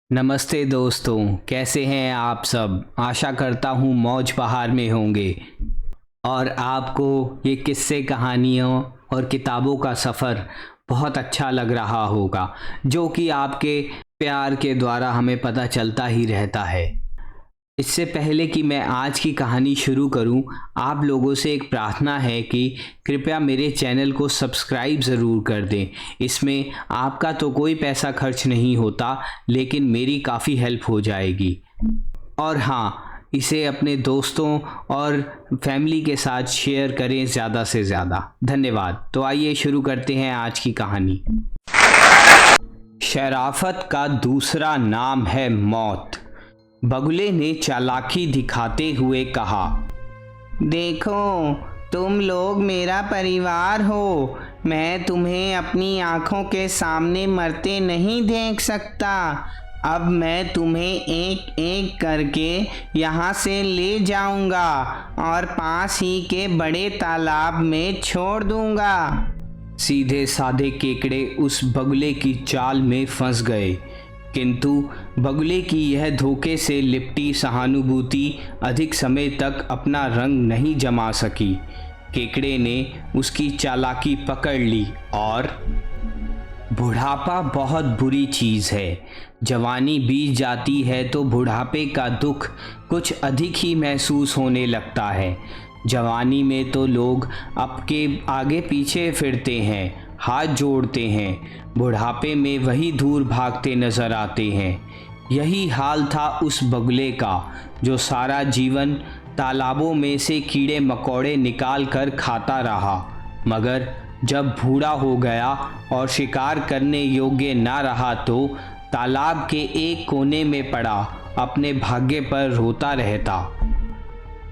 नमस्ते दोस्तों, कैसे हैं आप सब। आशा करता हूँ मौज बहार में होंगे और आपको ये किस्से कहानियों और किताबों का सफ़र बहुत अच्छा लग रहा होगा, जो कि आपके प्यार के द्वारा हमें पता चलता ही रहता है। इससे पहले कि मैं आज की कहानी शुरू करूं, आप लोगों से एक प्रार्थना है कि कृपया मेरे चैनल को सब्सक्राइब ज़रूर कर दें। इसमें आपका तो कोई पैसा खर्च नहीं होता, लेकिन मेरी काफ़ी हेल्प हो जाएगी। और हाँ, इसे अपने दोस्तों और फैमिली के साथ शेयर करें ज़्यादा से ज़्यादा। धन्यवाद। तो आइए शुरू करते हैं आज की कहानी। शराफत का दूसरा नाम है मौत। बगुले ने चालाकी दिखाते हुए कहा, देखो, तुम लोग मेरा परिवार हो। मैं तुम्हें अपनी आंखों के सामने मरते नहीं देख सकता। अब मैं तुम्हें एक एक करके यहाँ से ले जाऊंगा और पास ही के बड़े तालाब में छोड़ दूंगा। सीधे साधे केकड़े उस बगुले की चाल में फंस गए, किंतु बगुले की यह धोखे से लिपटी सहानुभूति अधिक समय तक अपना रंग नहीं जमा सकी। केकड़े ने उसकी चालाकी पकड़ ली और बुढ़ापा बहुत बुरी चीज़ है। जवानी बीत जाती है तो बुढ़ापे का दुख कुछ अधिक ही महसूस होने लगता है। जवानी में तो लोग आपके आगे पीछे फिरते हैं, हाथ जोड़ते हैं। बुढ़ापे में वही दूर भागते नजर आते हैं। यही हाल था उस बगुले का, जो सारा जीवन तालाबों में से कीड़े मकोड़े निकाल कर खाता रहा, मगर जब बूढ़ा हो गया और शिकार करने योग्य ना रहा तो तालाब के एक कोने में पड़ा अपने भाग्य पर रोता रहता।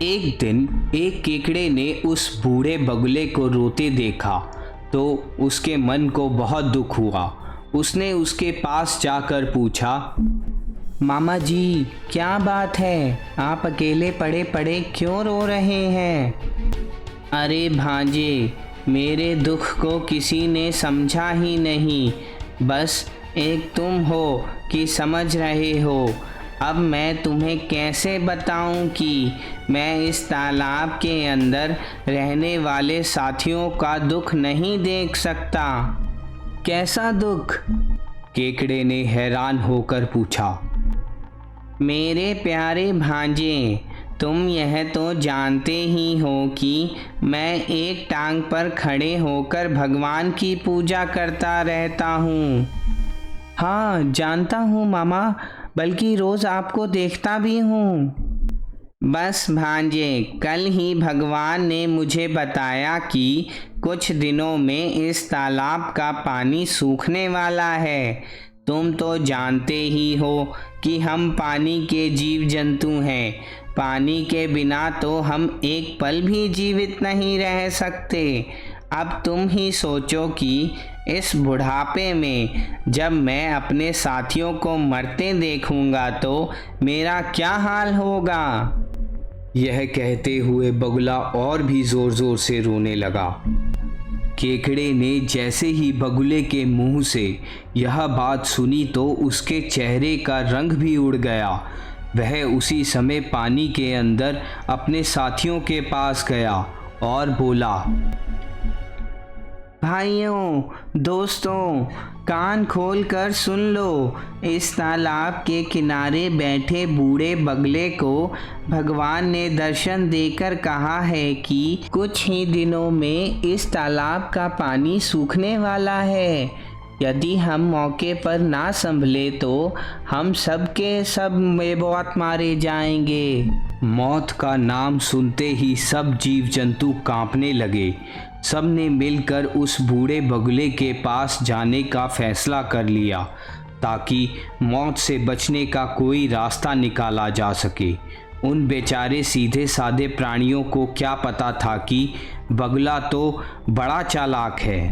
एक दिन एक केकड़े ने उस बूढ़े बगुले को रोते देखा तो उसके मन को बहुत दुख हुआ। उसने उसके पास जाकर पूछा, मामा जी, क्या बात है? आप अकेले पड़े पड़े क्यों रो रहे हैं? अरे भांजे, मेरे दुख को किसी ने समझा ही नहीं। बस एक तुम हो कि समझ रहे हो। अब मैं तुम्हें कैसे बताऊं कि मैं इस तालाब के अंदर रहने वाले साथियों का दुख नहीं देख सकता। कैसा दुख? केकड़े ने हैरान होकर पूछा। मेरे प्यारे भांजे, तुम यह तो जानते ही हो कि मैं एक टांग पर खड़े होकर भगवान की पूजा करता रहता हूँ। हाँ, जानता हूँ मामा, बल्कि रोज आपको देखता भी हूँ। बस भांजे, कल ही भगवान ने मुझे बताया कि कुछ दिनों में इस तालाब का पानी सूखने वाला है। तुम तो जानते ही हो कि हम पानी के जीव जंतु हैं। पानी के बिना तो हम एक पल भी जीवित नहीं रह सकते। अब तुम ही सोचो कि इस बुढ़ापे में जब मैं अपने साथियों को मरते देखूंगा तो मेरा क्या हाल होगा। यह कहते हुए बगुला और भी जोर जोर से रोने लगा। केकड़े ने जैसे ही बगुले के मुंह से यह बात सुनी तो उसके चेहरे का रंग भी उड़ गया। वह उसी समय पानी के अंदर अपने साथियों के पास गया और बोला, भाइयों, दोस्तों, कान खोल कर सुन लो। इस तालाब के किनारे बैठे बूढ़े बगले को भगवान ने दर्शन देकर कहा है कि कुछ ही दिनों में इस तालाब का पानी सूखने वाला है। यदि हम मौके पर ना संभले तो हम सब के सब बेमौत मारे जाएंगे। मौत का नाम सुनते ही सब जीव जंतु कांपने लगे। सब ने मिलकर उस बूढ़े बगुले के पास जाने का फैसला कर लिया ताकि मौत से बचने का कोई रास्ता निकाला जा सके। उन बेचारे सीधे साधे प्राणियों को क्या पता था कि बगुला तो बड़ा चालाक है।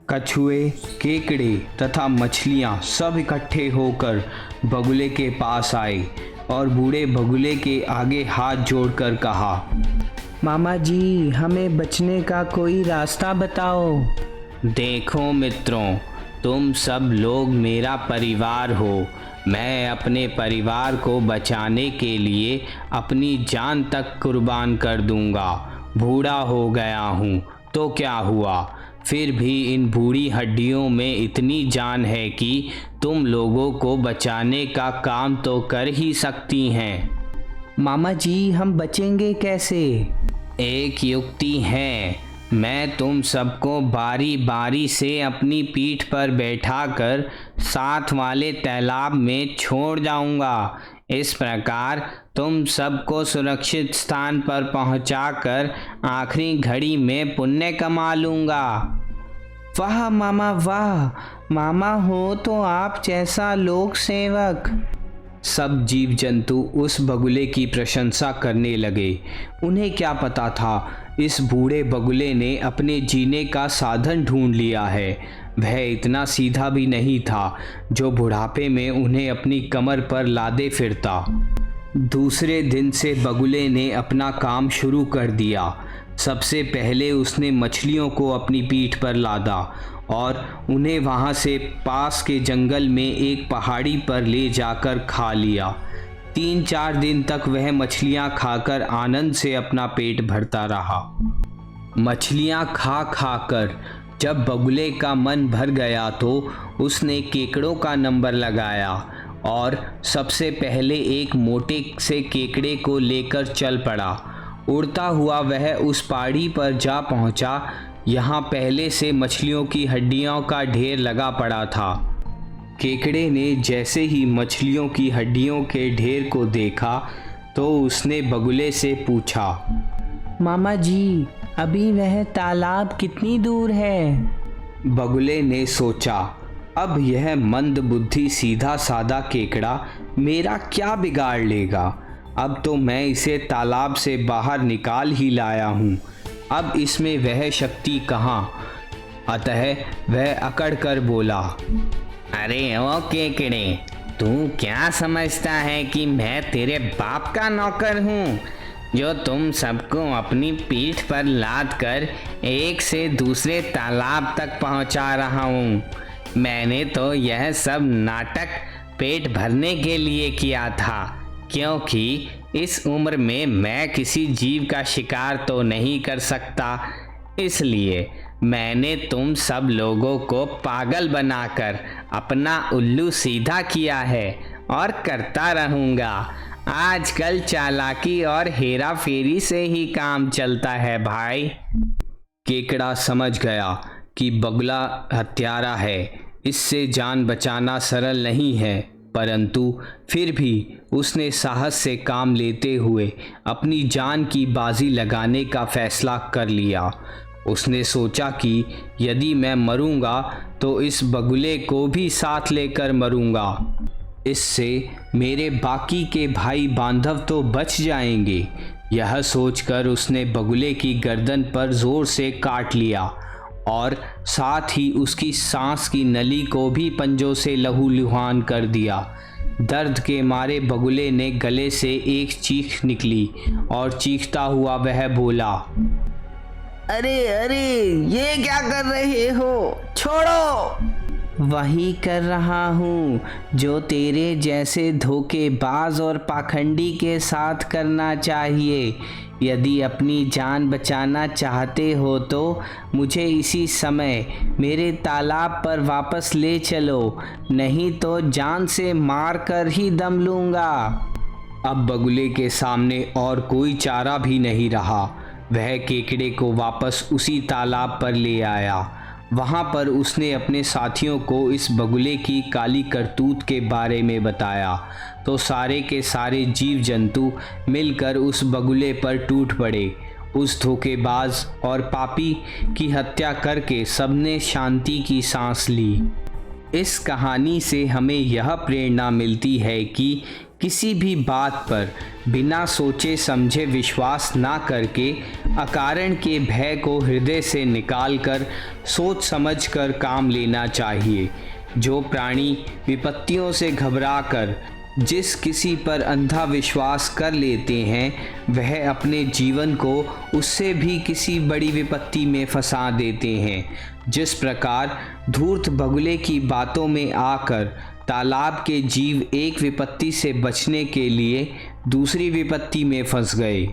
कछुए, केकड़े तथा मछलियाँ सब इकट्ठे होकर बगुले के पास आए और बूढ़े बगुले के आगे हाथ जोड़कर कहा, मामा जी, हमें बचने का कोई रास्ता बताओ। देखो मित्रों, तुम सब लोग मेरा परिवार हो। मैं अपने परिवार को बचाने के लिए अपनी जान तक कुर्बान कर दूंगा। बूढ़ा हो गया हूँ तो क्या हुआ, फिर भी इन बूढ़ी हड्डियों में इतनी जान है कि तुम लोगों को बचाने का काम तो कर ही सकती हैं। मामा जी, हम बचेंगे कैसे? एक युक्ति है। मैं तुम सबको बारी बारी से अपनी पीठ पर बैठाकर साथ वाले तालाब में छोड़ जाऊंगा। इस प्रकार तुम सबको सुरक्षित स्थान पर पहुंचाकर आखिरी घड़ी में पुण्य कमा लूंगा। वाह मामा वाह, मामा हो तो आप जैसा लोक सेवक। सब जीव जंतु उस बगुले की प्रशंसा करने लगे। उन्हें क्या पता था, इस बूढ़े बगुले ने अपने जीने का साधन ढूंढ लिया है। वह इतना सीधा भी नहीं था जो बुढ़ापे में उन्हें अपनी कमर पर लादे फिरता। दूसरे दिन से बगुले ने अपना काम शुरू कर दिया। सबसे पहले उसने मछलियों को अपनी पीठ पर लादा और उन्हें वहां से पास के जंगल में एक पहाड़ी पर ले जाकर खा लिया। 3-4 दिन तक वह मछलियां खाकर आनंद से अपना पेट भरता रहा। मछलियां खा खाकर जब बगुले का मन भर गया तो उसने केकड़ों का नंबर लगाया और सबसे पहले एक मोटे से केकड़े को लेकर चल पड़ा। उड़ता हुआ वह उस पहाड़ी पर जा पहुंचा। यहाँ पहले से मछलियों की हड्डियों का ढेर लगा पड़ा था। केकड़े ने जैसे ही मछलियों की हड्डियों के ढेर को देखा तो उसने बगुले से पूछा, मामा जी, अभी वह तालाब कितनी दूर है? बगुले ने सोचा, अब यह मंद बुद्धि सीधा साधा केकड़ा मेरा क्या बिगाड़ लेगा। अब तो मैं इसे तालाब से बाहर निकाल ही लाया हूँ। अब इसमें वह शक्ति कहाँ। अतः वह अकड़ कर बोला, अरे ओ केकड़े, तू क्या समझता है कि मैं तेरे बाप का नौकर हूँ जो तुम सबको अपनी पीठ पर लाद कर एक से दूसरे तालाब तक पहुँचा रहा हूँ। मैंने तो यह सब नाटक पेट भरने के लिए किया था, क्योंकि इस उम्र में मैं किसी जीव का शिकार तो नहीं कर सकता। इसलिए मैंने तुम सब लोगों को पागल बनाकर अपना उल्लू सीधा किया है और करता रहूँगा। आजकल चालाकी और हेरा फेरी से ही काम चलता है भाई। केकड़ा समझ गया कि बगुला हत्यारा है, इससे जान बचाना सरल नहीं है, परंतु फिर भी उसने साहस से काम लेते हुए अपनी जान की बाजी लगाने का फैसला कर लिया। उसने सोचा कि यदि मैं मरूंगा तो इस बगुले को भी साथ लेकर मरूंगा। इससे मेरे बाकी के भाई बांधव तो बच जाएंगे। यह सोचकर उसने बगुले की गर्दन पर जोर से काट लिया और साथ ही उसकी सांस की नली को भी पंजों से लहूलुहान कर दिया। दर्द के मारे बगुले ने गले से एक चीख निकली और चीखता हुआ वह बोला, अरे अरे, ये क्या कर रहे हो? छोड़ो। वही कर रहा हूँ जो तेरे जैसे धोखेबाज और पाखंडी के साथ करना चाहिए। यदि अपनी जान बचाना चाहते हो तो मुझे इसी समय मेरे तालाब पर वापस ले चलो, नहीं तो जान से मार कर ही दम लूँगा। अब बगुले के सामने और कोई चारा भी नहीं रहा। वह केकड़े को वापस उसी तालाब पर ले आया। वहाँ पर उसने अपने साथियों को इस बगुले की काली करतूत के बारे में बताया तो सारे के सारे जीव जंतु मिलकर उस बगुले पर टूट पड़े। उस धोखेबाज और पापी की हत्या करके सबने शांति की सांस ली। इस कहानी से हमें यह प्रेरणा मिलती है कि किसी भी बात पर बिना सोचे समझे विश्वास ना करके अकारण के भय को हृदय से निकालकर सोच समझकर काम लेना चाहिए। जो प्राणी विपत्तियों से घबराकर जिस किसी पर अंधा विश्वास कर लेते हैं वह अपने जीवन को उससे भी किसी बड़ी विपत्ति में फंसा देते हैं। जिस प्रकार धूर्त बगुले की बातों में आकर तालाब के जीव एक विपत्ति से बचने के लिए दूसरी विपत्ति में फंस गए।